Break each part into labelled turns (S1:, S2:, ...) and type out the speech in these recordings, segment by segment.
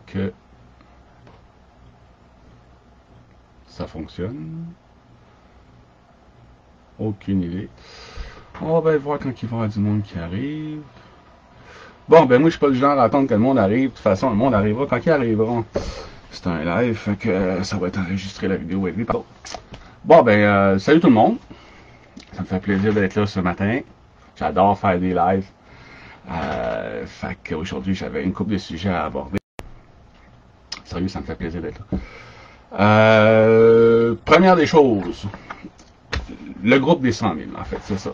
S1: que ça fonctionne. Aucune idée. On va bien voir quand il va y avoir du monde qui arrive. Bon, ben moi, je suis pas le genre à attendre que le monde arrive. De toute façon, le monde arrivera quand il arrivera. C'est un live, fait que ça va être enregistré, la vidéo. Bon, ben, salut tout le monde. Ça me fait plaisir d'être là ce matin. J'adore faire des lives. Fait qu'aujourd'hui, j'avais une couple de sujets à aborder. Sérieux, ça me fait plaisir d'être là. Première des choses, le groupe des 100 000, en fait, c'est ça.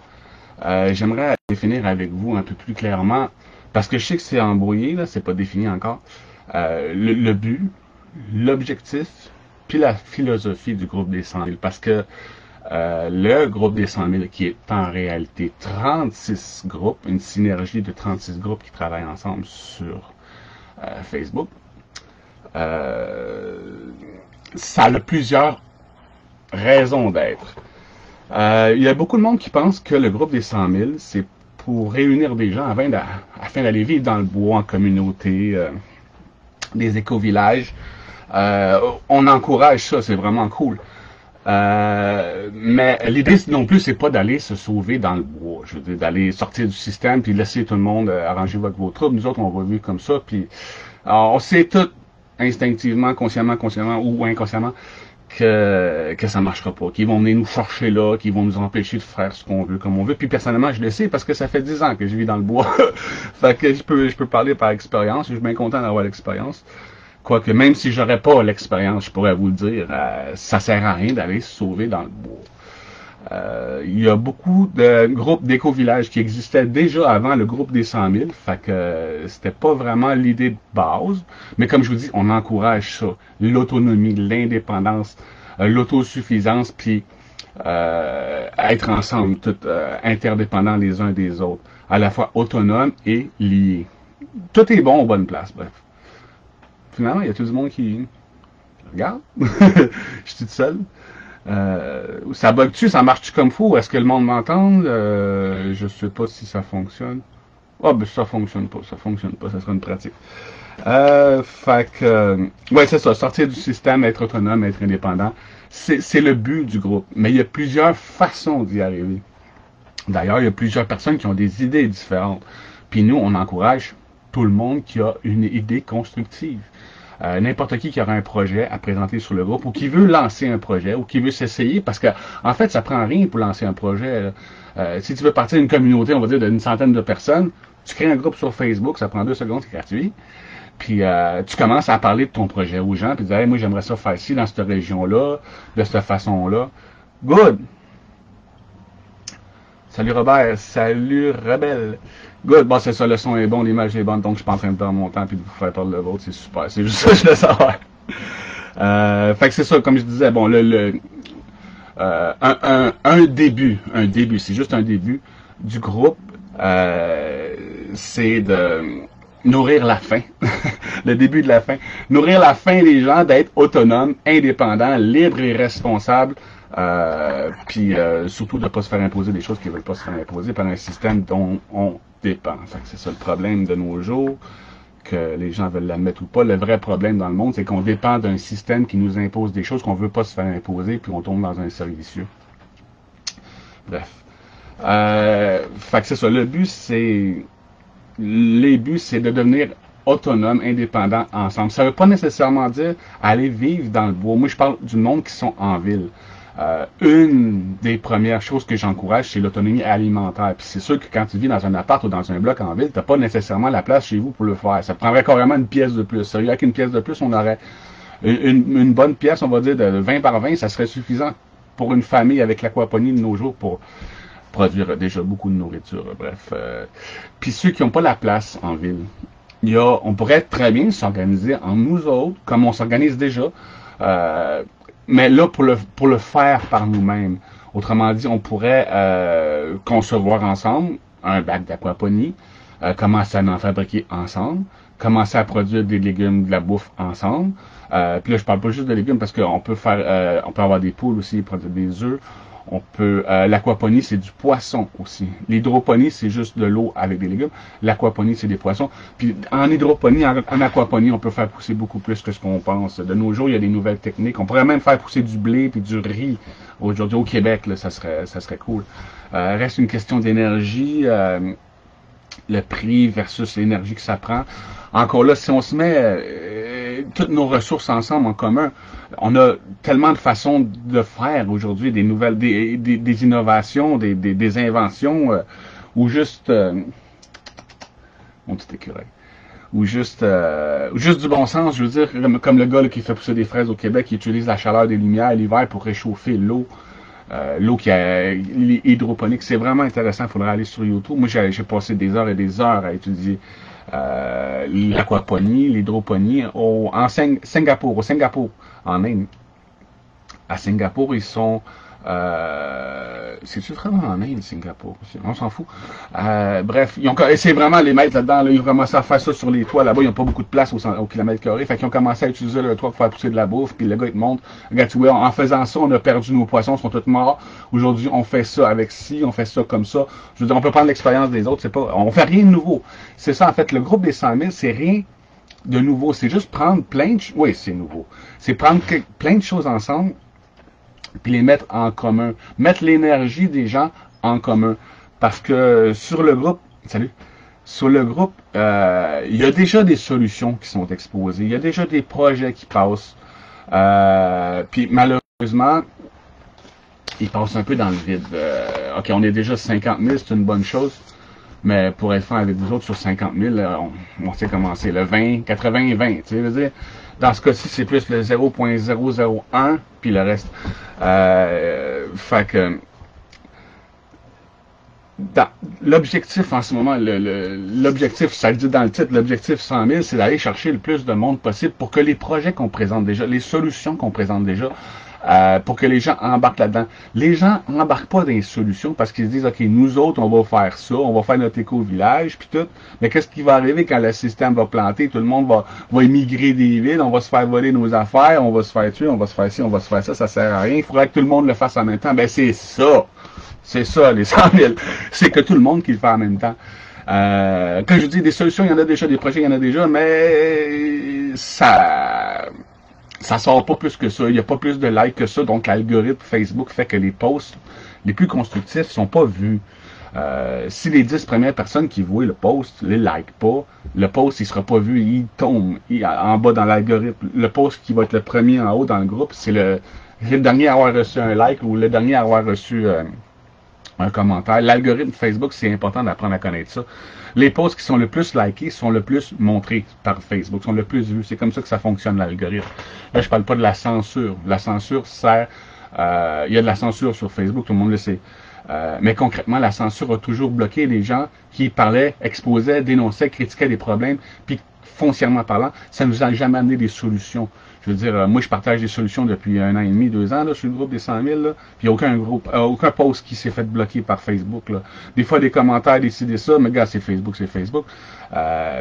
S1: J'aimerais définir avec vous un peu plus clairement, parce que je sais que c'est embrouillé, là, c'est pas défini encore, le but, l'objectif, puis la philosophie du groupe des 100 000. Parce que le groupe des 100 000, qui est en réalité 36 groupes, une synergie de 36 groupes qui travaillent ensemble sur Facebook, ça a plusieurs raisons d'être. Il y a beaucoup de monde qui pense que le groupe des 100 000, c'est pour réunir des gens afin d'aller vivre dans le bois, en communauté, des éco-villages. On encourage ça, c'est vraiment cool. Mais l'idée non plus, c'est pas d'aller se sauver dans le bois. Je veux dire, d'aller sortir du système puis laisser tout le monde arranger vos troubles. Nous autres, on va vivre comme ça. Puis on sait tout instinctivement, consciemment ou inconsciemment que ça marchera pas, qu'ils vont venir nous chercher là, qu'ils vont nous empêcher de faire ce qu'on veut comme on veut. Puis personnellement, je le sais parce que ça fait 10 ans que je vis dans le bois. Fait que je peux parler par expérience. Je suis bien content d'avoir l'expérience. Quoique même si j'aurais pas l'expérience, je pourrais vous le dire, ça sert à rien d'aller se sauver dans le bois. Il y a beaucoup de groupes d'éco-villages qui existaient déjà avant le groupe des 100 000, fait que c'était pas vraiment l'idée de base, mais comme je vous dis, on encourage ça, l'autonomie, l'indépendance, l'autosuffisance, puis être ensemble, tout interdépendants les uns des autres, à la fois autonomes et liés. Tout est bon aux bonnes places, bref. Finalement, il y a tout le monde qui regarde. Je suis tout seul. Ça bug-tu, ça marche-tu comme fou? Est-ce que le monde m'entend? Je sais pas si ça fonctionne. Ah, ben ça fonctionne pas, ça sera une pratique. Fait que, ouais, c'est ça, sortir du système, être autonome, être indépendant, c'est le but du groupe. Mais il y a plusieurs façons d'y arriver. D'ailleurs, il y a plusieurs personnes qui ont des idées différentes. Puis nous, on encourage tout le monde qui a une idée constructive. N'importe qui aura un projet à présenter sur le groupe ou qui veut lancer un projet ou qui veut s'essayer parce que en fait ça prend rien pour lancer un projet. Si tu veux partir d'une communauté, on va dire d'une centaine de personnes, tu crées un groupe sur Facebook, ça prend 2 secondes, c'est gratuit. Puis tu commences à parler de ton projet aux gens, puis tu dis hey, moi j'aimerais ça faire ci dans cette région-là, de cette façon-là. Good! Salut Robert, salut Rebelle. Good, bon c'est ça, le son est bon, l'image est bonne, donc je suis pas en train de perdre mon temps puis de vous faire perdre le vôtre, c'est super, c'est juste ça que je veux savoir. Fait que c'est ça, comme je disais, bon, un début, c'est juste un début du groupe, c'est de nourrir la faim, le début de la faim, nourrir la faim des gens d'être autonomes, indépendants, libres et responsables. Puis surtout de ne pas se faire imposer des choses qui ne veulent pas se faire imposer par un système dont on dépend. Fait que c'est ça le problème de nos jours, que les gens veulent l'admettre ou pas. Le vrai problème dans le monde, c'est qu'on dépend d'un système qui nous impose des choses qu'on ne veut pas se faire imposer, puis on tombe dans un cercle vicieux. Bref. Fait que c'est ça. Les buts, c'est de devenir autonome, indépendant, ensemble. Ça ne veut pas nécessairement dire aller vivre dans le bois. Moi, je parle du monde qui sont en ville. Une des premières choses que j'encourage, c'est l'autonomie alimentaire. Puis c'est sûr que quand tu vis dans un appart ou dans un bloc en ville, t'as pas nécessairement la place chez vous pour le faire. Ça prendrait carrément une pièce de plus. Sérieux, avec une pièce de plus, on aurait une bonne pièce, on va dire, de 20 par 20, ça serait suffisant pour une famille avec l'aquaponie de nos jours pour produire déjà beaucoup de nourriture. Bref. Puis ceux qui n'ont pas la place en ville, on pourrait très bien s'organiser en nous autres, comme on s'organise déjà, mais là, pour le faire par nous-mêmes. Autrement dit, on pourrait concevoir ensemble un bac d'aquaponie, commencer à en fabriquer ensemble, commencer à produire des légumes, de la bouffe ensemble. Puis là, je parle pas juste de légumes parce qu'on peut faire, on peut avoir des poules aussi, produire des œufs. On peut, l'aquaponie, c'est du poisson aussi. L'hydroponie, c'est juste de l'eau avec des légumes. L'aquaponie, c'est des poissons. Puis en hydroponie, en aquaponie, on peut faire pousser beaucoup plus que ce qu'on pense. De nos jours, il y a des nouvelles techniques. On pourrait même faire pousser du blé puis du riz. Aujourd'hui, au Québec, là, ça serait cool. Reste une question d'énergie. Le prix versus l'énergie que ça prend. Encore là, si on se met toutes nos ressources ensemble en commun, on a tellement de façons de faire aujourd'hui, des nouvelles, des innovations, des inventions, ou juste mon petit écureuil, ou juste du bon sens, je veux dire, comme le gars là, qui fait pousser des fraises au Québec, qui utilise la chaleur des lumières l'hiver pour réchauffer l'eau. L'eau qui est hydroponique, c'est vraiment intéressant, il faudrait aller sur YouTube. Moi, j'ai passé des heures et des heures à étudier l'aquaponie, l'hydroponie au Singapour, en Inde. À Singapour, ils sont... c'est-tu vraiment en Inde, Singapour? On s'en fout. Bref, ils ont essayé vraiment les mettre là-dedans. Là, ils ont commencé à faire ça sur les toits. Là-bas, ils n'ont pas beaucoup de place au kilomètre carré. Fait qu'ils ont commencé à utiliser le toit pour faire pousser de la bouffe. Puis le gars, il te montre, regarde, tu vois, en faisant ça, on a perdu nos poissons, ils sont tous morts. Aujourd'hui, on fait ça avec ci, on fait ça comme ça. Je veux dire, on peut prendre l'expérience des autres. C'est pas, on fait rien de nouveau. C'est ça, en fait, le groupe des 100 000, c'est rien de nouveau. C'est juste prendre plein de... Oui, c'est nouveau. C'est prendre plein de choses ensemble puis les mettre en commun, mettre l'énergie des gens en commun. Parce que sur le groupe, sur le groupe, il y a déjà des solutions qui sont exposées, il y a déjà des projets qui passent. Puis malheureusement, ils passent un peu dans le vide. OK, on est déjà 50 000, c'est une bonne chose. Mais pour être franc avec vous autres, sur 50 000, on sait comment c'est, le 20, 80, 20, tu sais, je veux dire. Dans ce cas-ci, c'est plus le 0.001, puis le reste. Fait que, l'objectif en ce moment, l'objectif, ça le dit dans le titre, l'objectif 100 000, c'est d'aller chercher le plus de monde possible pour que les projets qu'on présente déjà, les solutions qu'on présente déjà, pour que les gens embarquent là-dedans. Les gens n'embarquent pas dans les solutions parce qu'ils se disent, OK, nous autres, on va faire ça, on va faire notre éco-village, puis tout. Mais qu'est-ce qui va arriver quand le système va planter? Tout le monde va émigrer des villes, on va se faire voler nos affaires, on va se faire tuer, on va se faire ci, on va se faire ça sert à rien. Il faudrait que tout le monde le fasse en même temps. Ben, c'est ça. C'est ça, les 100 000. C'est que tout le monde qui le fait en même temps. Quand je dis des solutions, il y en a déjà, des projets, il y en a déjà, mais ça sort pas plus que ça. Il n'y a pas plus de likes que ça. Donc, l'algorithme Facebook fait que les posts les plus constructifs sont pas vus. Si les 10 premières personnes qui voient le post les like pas, le post il sera pas vu, il tombe en bas dans l'algorithme. Le post qui va être le premier en haut dans le groupe, c'est le dernier à avoir reçu un like ou le dernier à avoir reçu un commentaire. L'algorithme Facebook, c'est important d'apprendre à connaître ça. Les posts qui sont le plus likés sont le plus montrés par Facebook, sont le plus vus. C'est comme ça que ça fonctionne, l'algorithme. Là, je parle pas de la censure. La censure sert... il y a de la censure sur Facebook, tout le monde le sait. Mais concrètement, la censure a toujours bloqué les gens qui parlaient, exposaient, dénonçaient, critiquaient des problèmes, puis foncièrement parlant, ça ne nous a jamais amené des solutions. Je veux dire, moi, je partage des solutions depuis 1 an et demi, 2 ans, là, sur le groupe des 100 000, là, puis il n'y a aucun post qui s'est fait bloquer par Facebook, là. Des fois, des commentaires, décider ça, mais gars, c'est Facebook.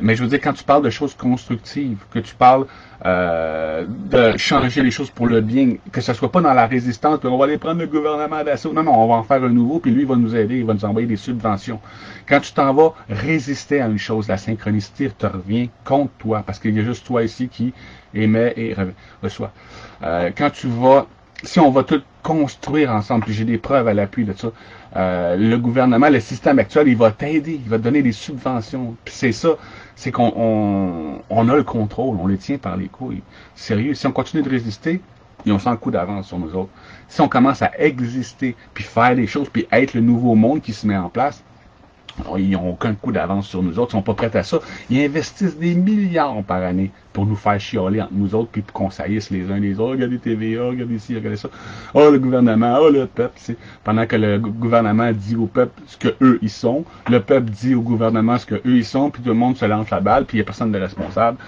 S1: Mais je veux dire, quand tu parles de choses constructives, que tu parles de changer les choses pour le bien, que ce soit pas dans la résistance, puis on va aller prendre le gouvernement d'assaut. Non, on va en faire un nouveau, puis lui, il va nous aider, il va nous envoyer des subventions. Quand tu t'en vas résister à une chose, la synchronicité te revient contre toi, parce qu'il y a juste toi ici qui émet et reçoit. Quand tu vas, si on va tout construire ensemble, puis j'ai des preuves à l'appui de ça, le gouvernement, le système actuel, il va t'aider, il va te donner des subventions. Puis c'est ça, c'est qu'on a le contrôle, on les tient par les couilles. Sérieux, si on continue de résister, ils ont 100 coups d'avance sur nous autres. Si on commence à exister, puis faire des choses, puis être le nouveau monde qui se met en place, alors, ils n'ont aucun coup d'avance sur nous autres, ils sont pas prêts à ça. Ils investissent des milliards par année pour nous faire chialer entre nous autres, puis qu'on saillisse les uns les autres. Regardez TVA, regardez ci, regardez ça. Oh, le gouvernement, oh, le peuple. Pendant que le gouvernement dit au peuple ce que eux ils sont, le peuple dit au gouvernement ce que eux ils sont, puis tout le monde se lance la balle, puis il n'y a personne de responsable.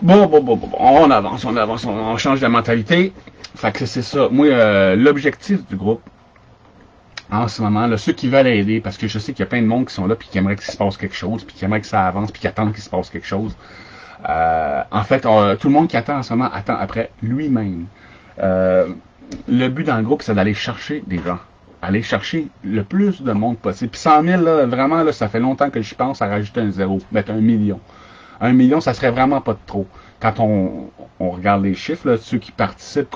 S1: Bon, on avance, on change de mentalité. Fait que c'est ça. Moi, l'objectif du groupe, en ce moment, là, ceux qui veulent aider, parce que je sais qu'il y a plein de monde qui sont là, puis qui aimeraient qu'il se passe quelque chose, puis qui aimeraient que ça avance, puis qui attendent qu'il se passe quelque chose. En fait, tout le monde qui attend en ce moment attend après lui-même. le but dans le groupe, c'est d'aller chercher des gens. Aller chercher le plus de monde possible. Puis 100 000, là, vraiment, là, ça fait longtemps que j'y pense à rajouter un zéro, mettre 1 million. 1 million, ça serait vraiment pas de trop. Quand on regarde les chiffres, là, ceux qui participent,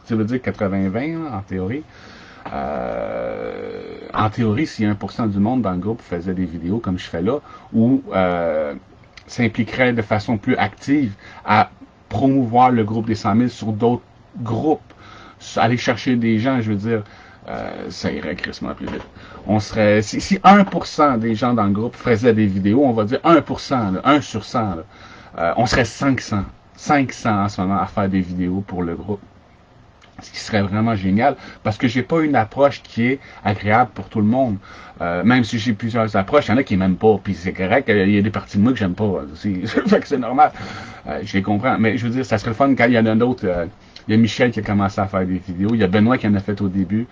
S1: ça veut dire 80-20, en théorie. En théorie, si 1% du monde dans le groupe faisait des vidéos comme je fais là, ou s'impliquerait de façon plus active à promouvoir le groupe des 100 000 sur d'autres groupes, aller chercher des gens, je veux dire, ça irait crissement plus vite. On serait, si 1% des gens dans le groupe faisaient des vidéos, on va dire 1%, là, 1 sur 100, là, on serait 500 en ce moment à faire des vidéos pour le groupe. Ce qui serait vraiment génial, parce que j'ai pas une approche qui est agréable pour tout le monde. Même si j'ai plusieurs approches, il y en a qui m'aiment pas, puis c'est correct, il y a des parties de moi que j'aime pas. Fait que c'est normal. Je les comprends. Mais je veux dire, ça serait le fun quand il y en a d'autres. Il y a Michel qui a commencé à faire des vidéos, il y a Benoît qui en a fait au début.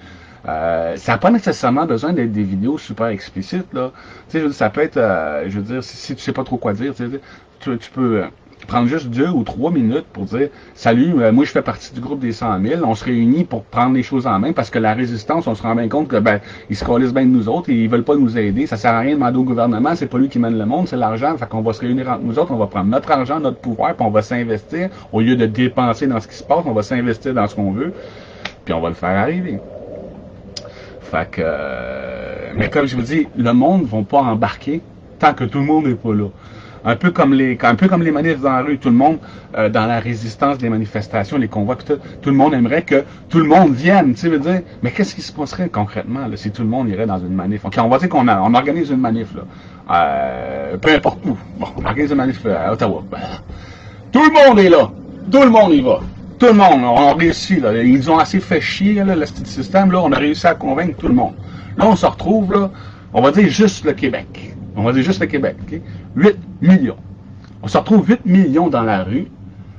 S1: Ça n'a pas nécessairement besoin d'être des vidéos super explicites, là. Tu sais, ça peut être, je veux dire, si tu sais pas trop quoi dire, tu peux prendre juste 2 ou 3 minutes pour dire « Salut, moi je fais partie du groupe des 100 000, on se réunit pour prendre les choses en main parce que la résistance, on se rend bien compte que ils se calissent bien de nous autres et ils veulent pas nous aider, ça sert à rien de demander au gouvernement, c'est pas lui qui mène le monde, c'est l'argent, fait qu'on va se réunir entre nous autres, on va prendre notre argent, notre pouvoir, puis on va s'investir, au lieu de dépenser dans ce qui se passe, on va s'investir dans ce qu'on veut, puis on va le faire arriver. » Fait que, mais comme je vous dis, le monde ne va pas embarquer tant que tout le monde n'est pas là. Un peu comme les manifs dans la rue, tout le monde, dans la résistance des manifestations, les convois, tout le monde aimerait que tout le monde vienne, tu sais, veut dire, mais qu'est-ce qui se passerait concrètement, là, si tout le monde irait dans une manif? Ok, on va dire on organise une manif, là, peu importe où. Bon, on organise une manif à Ottawa. Tout le monde est là! Tout le monde y va! Tout le monde, on a réussi, là. Ils ont assez fait chier, là, le système, là, on a réussi à convaincre tout le monde. Là, on se retrouve, là, on va dire juste le Québec. On va dire juste le Québec, ok? 8 millions. On se retrouve 8 millions dans la rue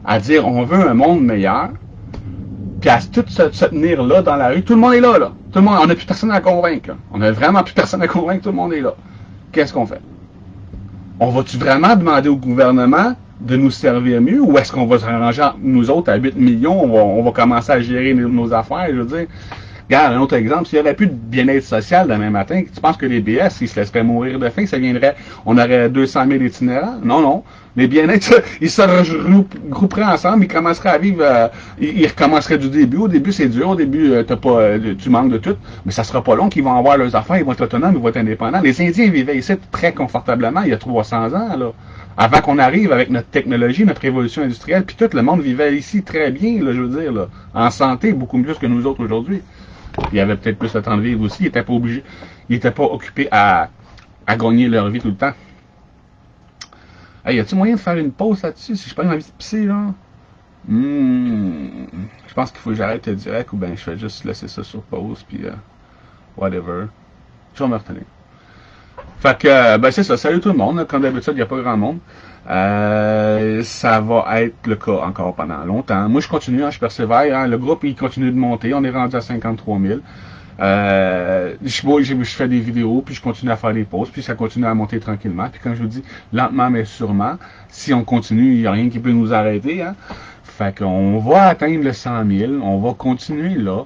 S1: à dire on veut un monde meilleur, puis à tout se tenir là dans la rue. Tout le monde est là, là. Tout le monde, on n'a plus personne à convaincre, là. On n'a vraiment plus personne à convaincre, tout le monde est là. Qu'est-ce qu'on fait? On va-tu vraiment demander au gouvernement de nous servir mieux, ou est-ce qu'on va se ranger entre nous autres à 8 millions, on va commencer à gérer nos affaires, je veux dire? Regarde, un autre exemple, s'il n'y avait plus de bien-être social demain matin, tu penses que les BS, ils se laisseraient mourir de faim, ça viendrait, on aurait 200 000 itinérants? Non, non. Les bien-être, ils se regrouperaient ensemble, ils commenceraient à vivre, ils recommenceraient du début. Au début, c'est dur, au début, tu manques de tout, mais ça sera pas long qu'ils vont avoir leurs affaires, ils vont être autonomes, ils vont être indépendants. Les Indiens vivaient ici très confortablement il y a 300 ans, là. Avant qu'on arrive avec notre technologie, notre révolution industrielle, puis tout le monde vivait ici très bien, là, je veux dire, là, en santé, beaucoup mieux que nous autres aujourd'hui. Il y avait peut-être plus de temps de vivre aussi. Ils n'étaient pas obligés, ils n'étaient pas occupés à gagner leur vie tout le temps. Hey, y a-t-il moyen de faire une pause là-dessus si je prends envie de pisser, là? Je pense qu'il faut que j'arrête direct ou bien je vais juste laisser ça sur pause puis whatever. Je vais me retenir. Fait que, c'est ça. Salut tout le monde. Comme d'habitude, il n'y a pas grand monde. Ça va être le cas encore pendant longtemps. Moi, je continue, je persévère. Hein, le groupe, il continue de monter. On est rendu à 53 000. Je fais des vidéos, puis je continue à faire des pauses, puis ça continue à monter tranquillement. Puis comme je vous dis, lentement mais sûrement, si on continue, il n'y a rien qui peut nous arrêter. Hein. Fait qu'on va atteindre le 100 000. On va continuer là.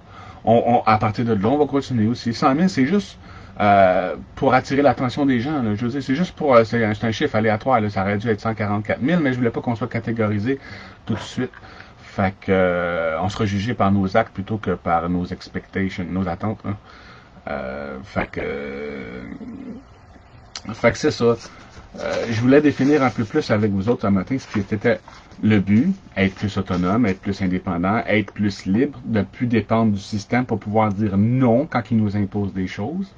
S1: À partir de là, on va continuer aussi. 100 000, c'est juste... pour attirer l'attention des gens, là. Je veux dire, c'est juste pour... c'est un chiffre aléatoire, là. Ça aurait dû être 144 000, mais je voulais pas qu'on soit catégorisé tout de suite. Fait que on sera jugé par nos actes plutôt que par nos expectations, nos attentes. Hein. Fait que c'est ça. Je voulais définir un peu plus avec vous autres ce matin ce qui était le but, être plus autonome, être plus indépendant, être plus libre, de ne plus dépendre du système pour pouvoir dire non quand il nous impose des choses.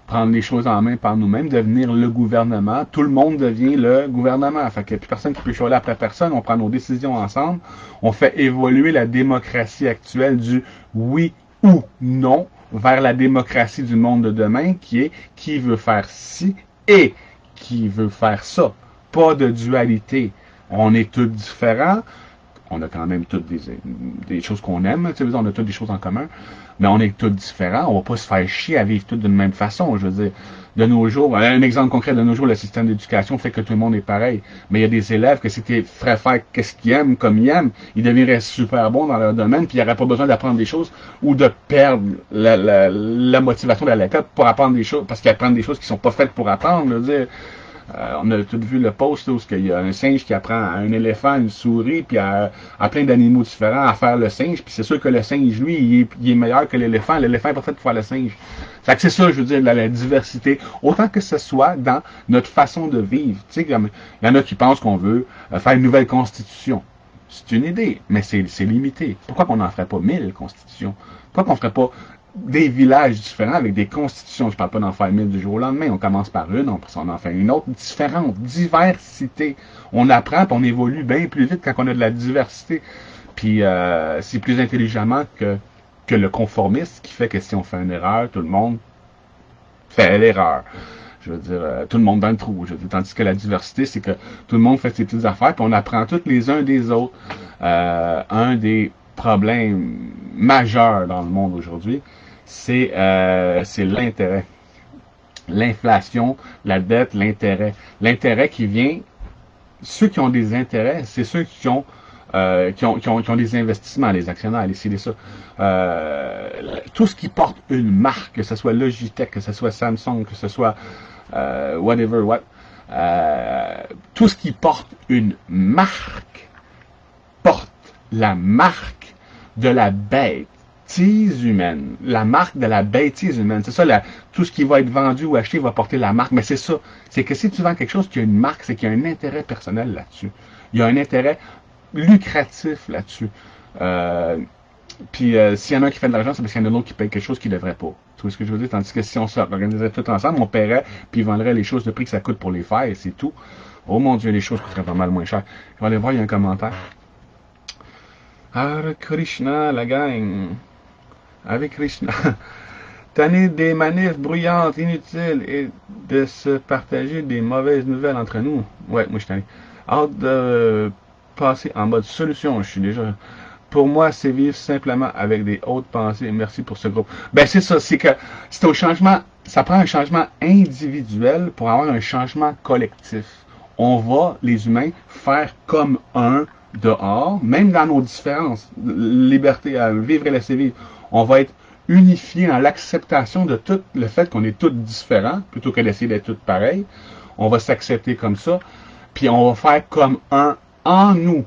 S1: Prendre les choses en main par nous-mêmes, devenir le gouvernement. Tout le monde devient le gouvernement. Fait qu'il n'y a plus personne qui peut chialer après personne. On prend nos décisions ensemble. On fait évoluer la démocratie actuelle du oui ou non vers la démocratie du monde de demain qui est qui veut faire ci et qui veut faire ça. Pas de dualité. On est tous différents. on a quand même toutes des choses qu'on aime, tu sais, on a toutes des choses en commun, mais on est tous différents, on va pas se faire chier à vivre tous d'une même façon, je veux dire. De nos jours, un exemple concret, de nos jours, le système d'éducation fait que tout le monde est pareil. Mais il y a des élèves que si tu ferais faire qu'est-ce qu'ils aiment, comme ils aiment, ils deviendraient super bons dans leur domaine, puis il n'y aurait pas besoin d'apprendre des choses ou de perdre la motivation de l'école pour apprendre des choses, parce qu'ils apprennent des choses qui sont pas faites pour apprendre, je veux dire. On a tous vu le post où il y a un singe qui apprend à un éléphant, une souris, puis à plein d'animaux différents à faire le singe. Puis c'est sûr que le singe, lui, il est meilleur que l'éléphant. L'éléphant est pas fait pour faire le singe. Fait que c'est ça, je veux dire, la diversité. Autant que ce soit dans notre façon de vivre. Tu sais, il y en a qui pensent qu'on veut faire une nouvelle constitution. C'est une idée, mais c'est limité. Pourquoi qu'on n'en ferait pas 1000 constitutions? Pourquoi qu'on ferait pas des villages différents avec des constitutions? Je parle pas d'en faire 1000 du jour au lendemain. On commence par une, on en fait une autre différente. Diversité. On apprend et on évolue bien plus vite quand on a de la diversité. Puis c'est plus intelligemment que le conformisme qui fait que si on fait une erreur, tout le monde fait l'erreur. Je veux dire, tout le monde dans le trou. Je veux dire, tandis que la diversité, c'est que tout le monde fait ses petites affaires, puis on apprend tous les uns des autres. Un des problèmes majeurs dans le monde aujourd'hui, c'est l'intérêt. L'inflation, la dette, l'intérêt. L'intérêt qui vient, ceux qui ont des intérêts, c'est ceux qui ont des investissements, les actionnaires, les ci, les ça. Tout ce qui porte une marque, que ce soit Logitech, que ce soit Samsung, que ce soit whatever what, tout ce qui porte une marque porte la marque de la bêtise humaine. La marque de la bêtise humaine. C'est ça, tout ce qui va être vendu ou acheté va porter la marque. Mais c'est ça. C'est que si tu vends quelque chose qui a une marque, c'est qu'il y a un intérêt personnel là-dessus. Il y a un intérêt lucratif là-dessus. Puis s'il y en a un qui fait de l'argent, c'est parce qu'il y en a un autre qui paye quelque chose qu'il ne devrait pas. Tu vois ce que je veux dire? Tandis que si on s'organisait tout ensemble, on paierait, puis ils vendraient les choses de prix que ça coûte pour les faire, et c'est tout. Oh mon Dieu, les choses coûteraient pas mal moins cher. Je vais aller voir, il y a un commentaire. Hare Krishna, la gang. Avec Krishna. Tanné des manifs bruyantes, inutiles, et de se partager des mauvaises nouvelles entre nous. Ouais, moi je suis tanné. Hâte de passer en mode solution. Je suis déjà... Pour moi, c'est vivre simplement avec des hautes pensées. Merci pour ce groupe. Ben, c'est ça. C'est que c'est au changement. Ça prend un changement individuel pour avoir un changement collectif. On va, les humains, faire comme un dehors, même dans nos différences. Liberté à vivre et laisser vivre. On va être unifiés dans l'acceptation de tout le fait qu'on est tous différents, plutôt que d'essayer d'être tous pareils. On va s'accepter comme ça. Puis on va faire comme un en nous.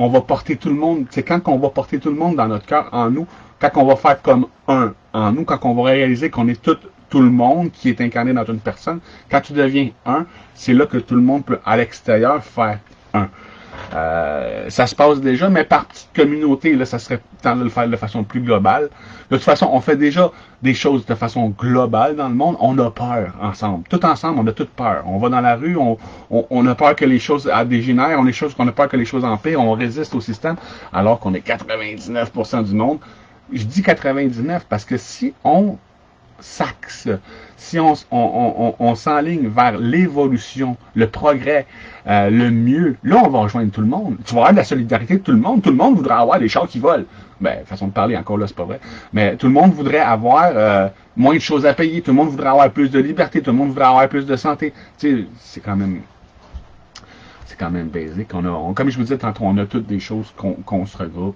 S1: On va porter tout le monde. C'est quand on va porter tout le monde dans notre cœur en nous, quand on va faire comme un en nous, quand on va réaliser qu'on est tout le monde qui est incarné dans une personne. Quand tu deviens un, c'est là que tout le monde peut à l'extérieur faire un. Ça se passe déjà, mais par petite communauté, là, ça serait temps de le faire de façon plus globale. De toute façon, on fait déjà des choses de façon globale dans le monde. On a peur ensemble. Tout ensemble, on a toute peur. On va dans la rue, on a peur que les choses dégénèrent, on a peur que les choses empirent, on résiste au système, alors qu'on est 99% du monde. Je dis 99 parce que si on s'axe, si on s'enligne vers l'évolution, le progrès, le mieux, là, on va rejoindre tout le monde. Tu vas avoir de la solidarité de tout le monde. Tout le monde voudrait avoir des chars qui volent. Ben, façon de parler, encore là, c'est pas vrai. Mais tout le monde voudrait avoir moins de choses à payer. Tout le monde voudrait avoir plus de liberté. Tout le monde voudrait avoir plus de santé. Tu sais, c'est quand même basique. Comme je vous disais tantôt, on a toutes des choses qu'on se regroupe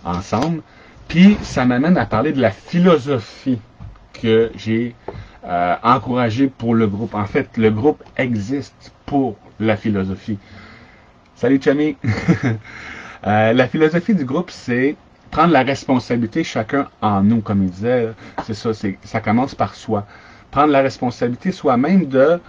S1: ensemble. Puis, ça m'amène à parler de la philosophie que j'ai encouragé pour le groupe. En fait, le groupe existe pour la philosophie. Salut, Chami! La philosophie du groupe, c'est prendre la responsabilité chacun en nous, comme il disait. C'est ça, ça commence par soi. Prendre la responsabilité soi-même de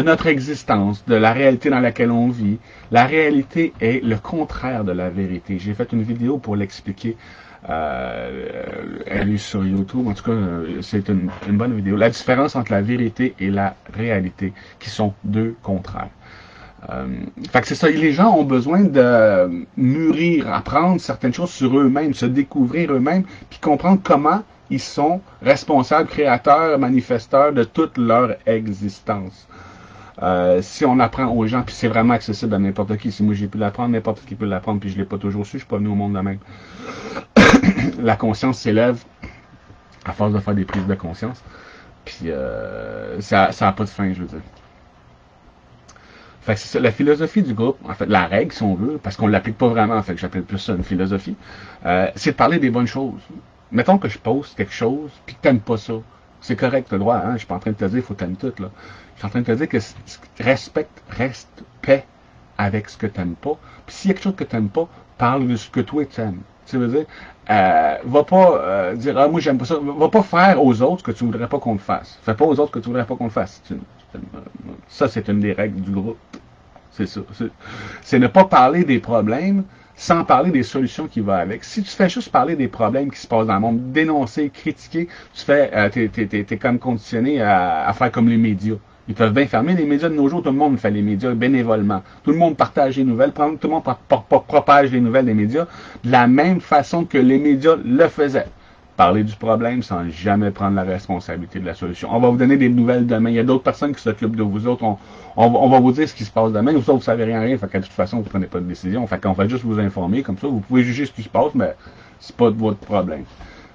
S1: notre existence, de la réalité dans laquelle on vit. La réalité est le contraire de la vérité. J'ai fait une vidéo pour l'expliquer. Elle est sur YouTube. En tout cas, c'est une bonne vidéo. La différence entre la vérité et la réalité, qui sont deux contraires. Fait que c'est ça. Les gens ont besoin de mûrir, apprendre certaines choses sur eux-mêmes, se découvrir eux-mêmes, puis comprendre comment ils sont responsables, créateurs, manifesteurs de toute leur existence. Si on apprend aux gens, puis c'est vraiment accessible à n'importe qui. Si moi j'ai pu l'apprendre, n'importe qui peut l'apprendre, puis je l'ai pas toujours su, je suis pas venu au monde de même. La conscience s'élève à force de faire des prises de conscience. Puis ça a pas de fin, je veux dire. Fait que c'est ça, la philosophie du groupe, en fait, la règle, si on veut, parce qu'on l'applique pas vraiment, en fait, j'appelle plus ça une philosophie, c'est de parler des bonnes choses. Mettons que je poste quelque chose, puis que t'aimes pas ça. C'est correct, t'as le droit, hein, je suis pas en train de te dire qu'il faut que t'aimes tout, là. Je suis en train de te dire que reste paix avec ce que t'aimes pas. Puis s'il y a quelque chose que t'aimes pas, parle de ce que toi t'aimes. Tu veux dire, va pas dire, ah, moi j'aime pas ça. Va pas faire aux autres ce que tu voudrais pas qu'on le fasse. Fais pas aux autres ce que tu voudrais pas qu'on le fasse. Ça, c'est une des règles du groupe. C'est ça. C'est ne pas parler des problèmes sans parler des solutions qui vont avec. Si tu fais juste parler des problèmes qui se passent dans le monde, dénoncer, critiquer, t'es comme conditionné à faire comme les médias. Ils peuvent bien fermer les médias de nos jours. Tout le monde fait les médias bénévolement. Tout le monde partage les nouvelles. Tout le monde propage les nouvelles des médias de la même façon que les médias le faisaient. Parler du problème sans jamais prendre la responsabilité de la solution. On va vous donner des nouvelles demain. Il y a d'autres personnes qui s'occupent de vous autres. On va vous dire ce qui se passe demain. Vous autres, vous savez rien. Fait qu'à toute façon, vous prenez pas de décision. Fait qu'on va juste vous informer. Comme ça, vous pouvez juger ce qui se passe, mais c'est pas de votre problème.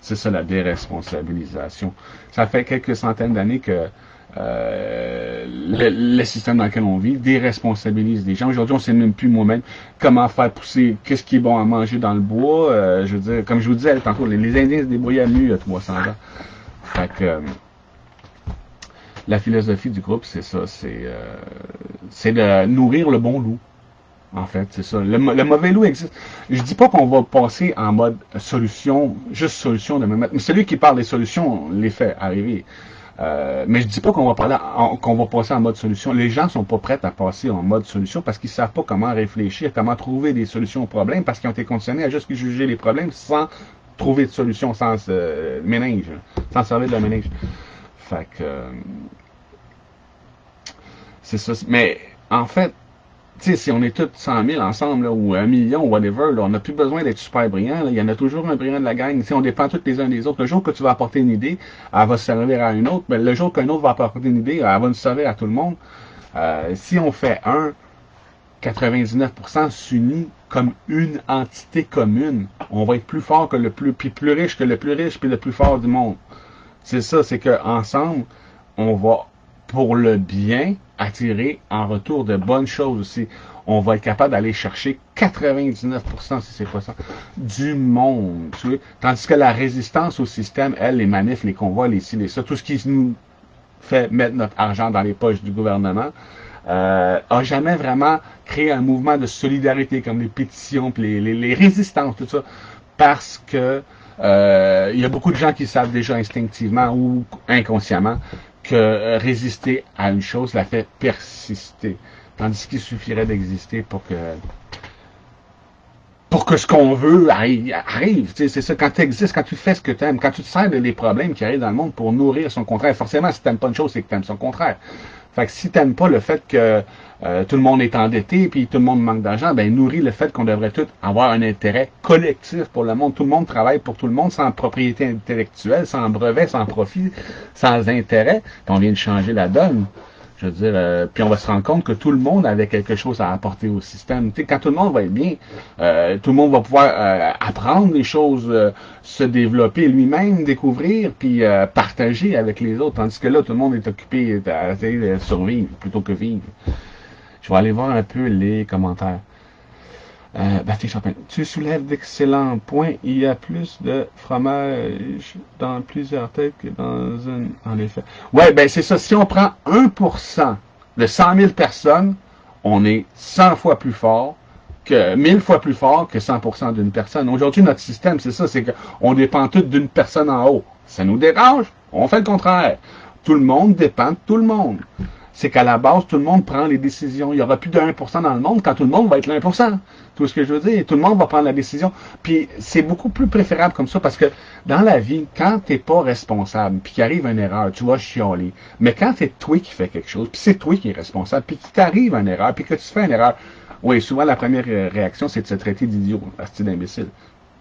S1: C'est ça, la déresponsabilisation. Ça fait quelques centaines d'années que le système dans lequel on vit déresponsabilise les gens. Aujourd'hui, on ne sait même plus moi-même comment faire pousser, qu'est-ce qui est bon à manger dans le bois. Je veux dire, comme je vous disais tantôt, les Indiens se débrouillaient mieux il y a 300 ans. Fait que la philosophie du groupe, c'est ça, c'est de nourrir le bon loup. En fait, c'est ça. Le mauvais loup existe. Je dis pas qu'on va passer en mode solution, juste solution de me mettre. Mais celui qui parle des solutions les fait arriver. Mais je dis pas qu'on va passer en mode solution. Les gens sont pas prêts à passer en mode solution parce qu'ils savent pas comment réfléchir, comment trouver des solutions aux problèmes, parce qu'ils ont été conditionnés à juste juger les problèmes sans trouver de solution, sans ménage, sans servir de la ménage. Fait que c'est ça. Mais en fait, tu sais, si on est tous 100 000 ensemble, là, ou 1 million, whatever, là, on n'a plus besoin d'être super brillant. Là. Il y en a toujours un brillant de la gang. Si on dépend tous les uns des autres. Le jour que tu vas apporter une idée, elle va se servir à une autre. Mais le jour qu'un autre va apporter une idée, elle va nous servir à tout le monde. Si on fait 99% s'unit comme une entité commune. On va être plus fort que le plus riche que le plus riche, puis le plus fort du monde. C'est ça, c'est qu'ensemble, on va, pour le bien, attirer en retour de bonnes choses aussi. On va être capable d'aller chercher 99%, si c'est pas ça, du monde. Tu vois? Tandis que la résistance au système, elle, les manifs, les convois, les ci, les ça, tout ce qui nous fait mettre notre argent dans les poches du gouvernement, a jamais vraiment créé un mouvement de solidarité comme les pétitions, puis les résistances, tout ça. Parce que il y a beaucoup de gens qui savent déjà instinctivement ou inconsciemment que résister à une chose la fait persister. Tandis qu'il suffirait d'exister pour que ce qu'on veut arrive. C'est ça, quand tu existes, quand tu fais ce que tu aimes, quand tu te sers des problèmes qui arrivent dans le monde pour nourrir son contraire. Forcément, si tu n'aimes pas une chose, c'est que tu aimes son contraire. Fait que si tu n'aimes pas le fait que tout le monde est endetté puis tout le monde manque d'argent, ben nourrit le fait qu'on devrait tous avoir un intérêt collectif pour le monde. Tout le monde travaille pour tout le monde sans propriété intellectuelle, sans brevet, sans profit, sans intérêt. Puis on vient de changer la donne. Je veux dire, puis on va se rendre compte que tout le monde avait quelque chose à apporter au système. Tu sais, quand tout le monde va être bien, tout le monde va pouvoir apprendre des choses, se développer lui-même, découvrir, puis partager avec les autres. Tandis que là, tout le monde est occupé à essayer de survivre plutôt que vivre. Je vais aller voir un peu les commentaires. Baptiste Champagne. Tu soulèves d'excellents points. Il y a plus de fromage dans plusieurs têtes que dans une, en effet. Ouais, ben c'est ça. Si on prend 1% de 100 000 personnes, on est 100 fois plus fort que 1000 fois plus fort que 100% d'une personne. Aujourd'hui, notre système, c'est ça, c'est qu'on dépend tous d'une personne en haut. Ça nous dérange, on fait le contraire. Tout le monde dépend de tout le monde. C'est qu'à la base, tout le monde prend les décisions. Il n'y aura plus de 1% dans le monde quand tout le monde va être le 1%. Tout ce que je veux dire, tout le monde va prendre la décision. Puis c'est beaucoup plus préférable comme ça parce que dans la vie, quand tu n'es pas responsable, puis qu'il arrive une erreur, tu vas chialer. Mais quand c'est toi qui fais quelque chose, puis c'est toi qui es responsable, puis qu'il t'arrive une erreur, puis que tu fais une erreur, oui, souvent la première réaction, c'est de se traiter d'idiot, d'imbécile.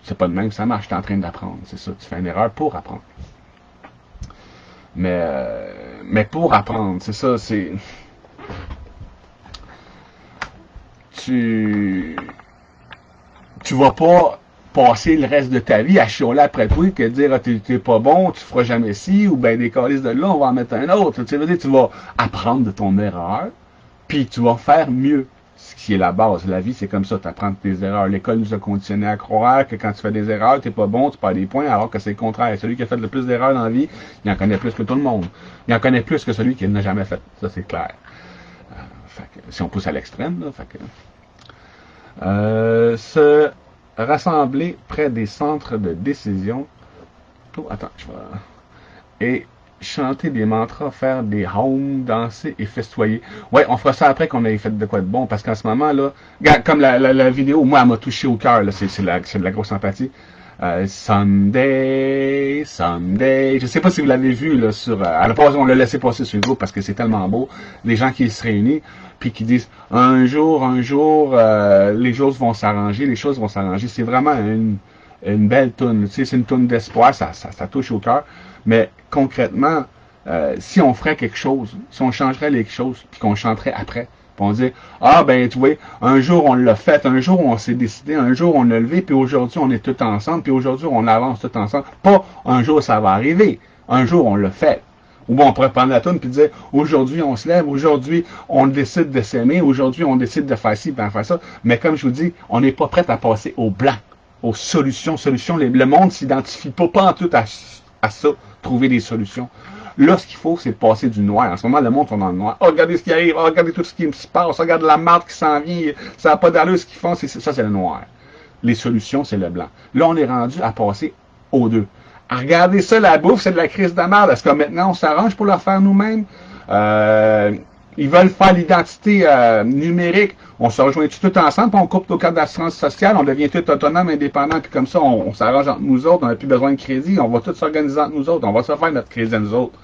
S1: C'est pas de même, ça marche, tu es en train d'apprendre. C'est ça, tu fais une erreur pour apprendre. Mais pour apprendre, c'est ça, c'est... tu vas pas passer le reste de ta vie à chialer après toi que dire ah, t'es pas bon, tu feras jamais ci, ou ben des calices de là, on va en mettre un autre. Tu veux dire, tu vas apprendre de ton erreur, puis tu vas faire mieux. Ce qui est la base. La vie, c'est comme ça, tu apprends tes erreurs. L'école nous a conditionné à croire que quand tu fais des erreurs, t'es pas bon, tu perds des points, alors que c'est le contraire. Celui qui a fait le plus d'erreurs dans la vie, il en connaît plus que tout le monde. Il en connaît plus que celui qui n'a jamais fait. Ça, c'est clair. Si on pousse à l'extrême, là, se rassembler près des centres de décision. Oh, attends, je vais... Et chanter des mantras, faire des hums, danser et festoyer. Ouais, on fera ça après qu'on ait fait de quoi de bon, parce qu'en ce moment, là, comme la vidéo, moi, elle m'a touché au cœur, là, c'est de la grosse sympathie. Someday, someday. Je sais pas si vous l'avez vu là sur. À la pause, on l'a laissé passer sur le groupe parce que c'est tellement beau. Les gens qui se réunissent puis qui disent un jour, les choses vont s'arranger, les choses vont s'arranger. C'est vraiment une belle toune. Tu sais, c'est une toune d'espoir, ça touche au cœur. Mais concrètement, si on ferait quelque chose, si on changerait les choses puis qu'on chanterait après. Puis on dit, ah ben tu vois, un jour on l'a fait, un jour on s'est décidé, un jour on l'a levé, puis aujourd'hui on est tous ensemble, puis aujourd'hui on avance tous ensemble. Pas un jour ça va arriver, un jour on l'a fait. Ou bon, on pourrait prendre la toune puis dire, aujourd'hui on se lève, aujourd'hui on décide de s'aimer, aujourd'hui on décide de faire ci, de faire ça. Mais comme je vous dis, on n'est pas prêt à passer au blanc, aux solutions. Le monde s'identifie pas en tout à ça, trouver des solutions. Là, ce qu'il faut, c'est de passer du noir. En ce moment, le monde est dans le noir. Oh, regardez ce qui arrive. Oh, regardez tout ce qui se passe. Regardez la marde qui s'en vient. Ça n'a pas d'allure ce qu'ils font. Ça, c'est le noir. Les solutions, c'est le blanc. Là, on est rendu à passer aux deux. À regarder ça, la bouffe, c'est de la crise de merde. Est-ce que maintenant, on s'arrange pour le faire nous-mêmes? Ils veulent faire l'identité numérique. On se rejoint tout ensemble, puis on coupe nos cartes d'assurance sociale, on devient tout autonome, indépendant, puis comme ça, on s'arrange entre nous autres, on n'a plus besoin de crédit, on va tous s'organiser entre nous autres, on va se faire notre crédit à nous autres.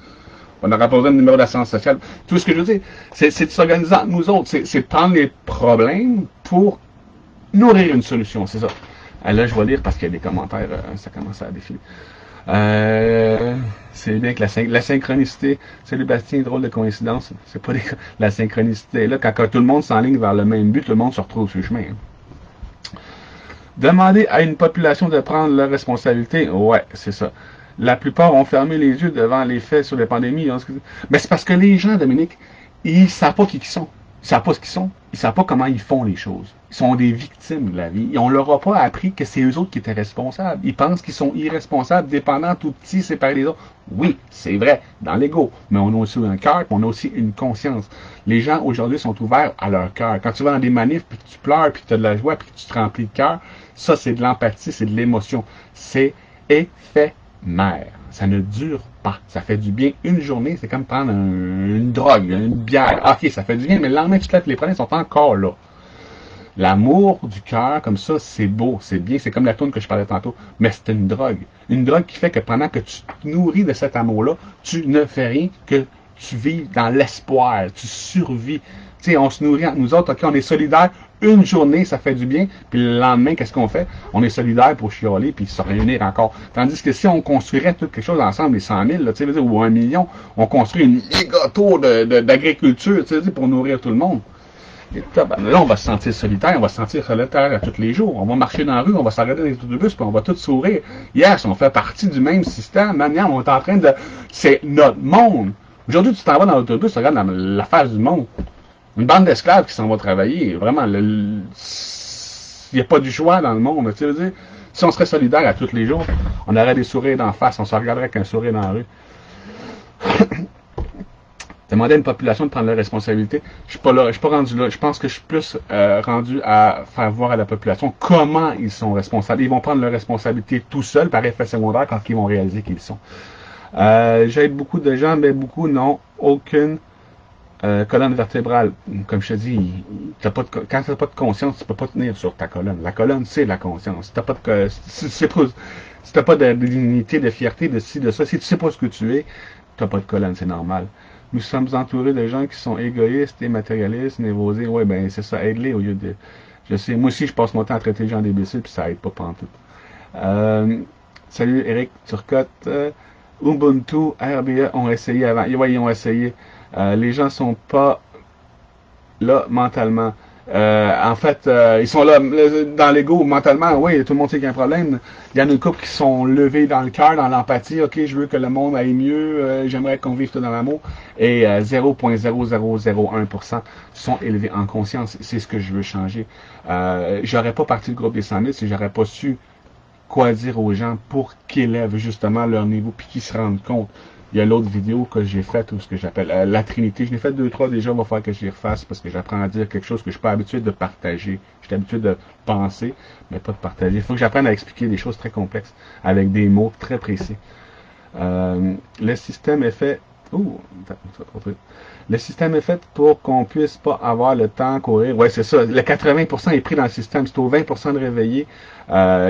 S1: On n'aura pas besoin de numéro d'assurance sociale. Tout ce que je veux dire, c'est de s'organiser entre nous autres, c'est de prendre les problèmes pour nourrir une solution, c'est ça. Là, je vais lire parce qu'il y a des commentaires, ça commence à défiler. C'est bien que la synchronicité, salut Bastien, drôle de coïncidence. C'est pas la synchronicité là, quand tout le monde s'enligne vers le même but, tout le monde se retrouve sur le chemin. Demander à une population de prendre leurs responsabilités, ouais, c'est ça. La plupart ont fermé les yeux devant les faits sur les pandémies. Mais c'est parce que les gens, Dominique, ils savent pas qui ils sont. Ils savent pas ce qu'ils sont. Ils savent pas comment ils font les choses. Ils sont des victimes de la vie. Et on leur a pas appris que c'est eux autres qui étaient responsables. Ils pensent qu'ils sont irresponsables, dépendants, tout petits, séparés des autres. Oui, c'est vrai, dans l'ego. Mais on a aussi un cœur, on a aussi une conscience. Les gens, aujourd'hui, sont ouverts à leur cœur. Quand tu vas dans des manifs, puis que tu pleures, puis que tu as de la joie, puis que tu te remplis de cœur, ça, c'est de l'empathie, c'est de l'émotion. C'est éphémère. Ça ne dure pas. Ça fait du bien une journée. C'est comme prendre une drogue, une bière. Ok, ça fait du bien, mais le lendemain, tu te lèves, les problèmes sont encore là. L'amour du cœur, comme ça, c'est beau, c'est bien. C'est comme la tourne que je parlais tantôt. Mais c'est une drogue. Une drogue qui fait que pendant que tu te nourris de cet amour-là, tu ne fais rien que tu vis dans l'espoir. Tu survis. Tu sais, on se nourrit entre nous autres. Ok, on est solidaires. Une journée, ça fait du bien. Puis le lendemain, qu'est-ce qu'on fait? On est solidaires pour chialer puis se réunir encore. Tandis que si on construirait tout quelque chose ensemble, les 100 000, là, ou 1 million, on construit une méga tour d'agriculture pour nourrir tout le monde. Et là, on va se sentir solitaire, on va se sentir solitaire à tous les jours. On va marcher dans la rue, on va s'arrêter dans les autobus, puis on va tous sourire. Yes, on fait partie du même système. Maintenant, on est en train de... C'est notre monde. Aujourd'hui, tu t'en vas dans l'autobus, tu regardes la face du monde. Une bande d'esclaves qui s'en va travailler. Vraiment, il n'y a pas du choix dans le monde. Tu veux dire, si on serait solidaire à tous les jours, on aurait des sourires d'en face, on se regarderait avec un sourire dans la rue. Demander à une population de prendre leurs responsabilités. Je suis pas rendu là. Je pense que je suis plus rendu à faire voir à la population comment ils sont responsables. Ils vont prendre leurs responsabilités tout seuls par effet secondaire quand ils vont réaliser qu'ils sont. J'aide beaucoup de gens, mais beaucoup n'ont aucune colonne vertébrale. Comme je te dis, quand tu n'as pas de conscience, tu peux pas tenir sur ta colonne. La colonne, c'est la conscience. Si tu n'as pas de dignité, de fierté, de ci, de ça, si tu sais pas ce que tu es, tu n'as pas de colonne, c'est normal. Nous sommes entourés de gens qui sont égoïstes et matérialistes, névrosés. Ouais, ben c'est ça, aide-les au lieu de... Je sais, moi aussi, je passe mon temps à traiter les gens d'imbéciles, puis ça aide pas pantoute. Salut, Eric Turcotte. Ubuntu, RBA ont essayé avant. Ouais, ils ont essayé. Les gens sont pas là mentalement. En fait, ils sont là dans l'ego, mentalement, oui, tout le monde sait qu'il y a un problème. Il y en a une couple qui sont levés dans le cœur, dans l'empathie. Ok, je veux que le monde aille mieux, j'aimerais qu'on vive tout dans l'amour. Et 0,0001% sont élevés en conscience. C'est ce que je veux changer. J'aurais pas parti du groupe des 100 000 si j'aurais pas su quoi dire aux gens pour qu'ils élèvent justement leur niveau puis qu'ils se rendent compte. Il y a l'autre vidéo que j'ai faite, ou ce que j'appelle la Trinité. Je l'ai fait 2, 3 déjà, il va falloir que je les refasse parce que j'apprends à dire quelque chose que je suis pas habitué de partager. Je suis habitué de penser, mais pas de partager. Il faut que j'apprenne à expliquer des choses très complexes avec des mots très précis. Le système est fait... Ouh, le système est fait pour qu'on puisse pas avoir le temps à courir. Ouais, c'est ça. Le 80% est pris dans le système. C'est aux 20% de réveillés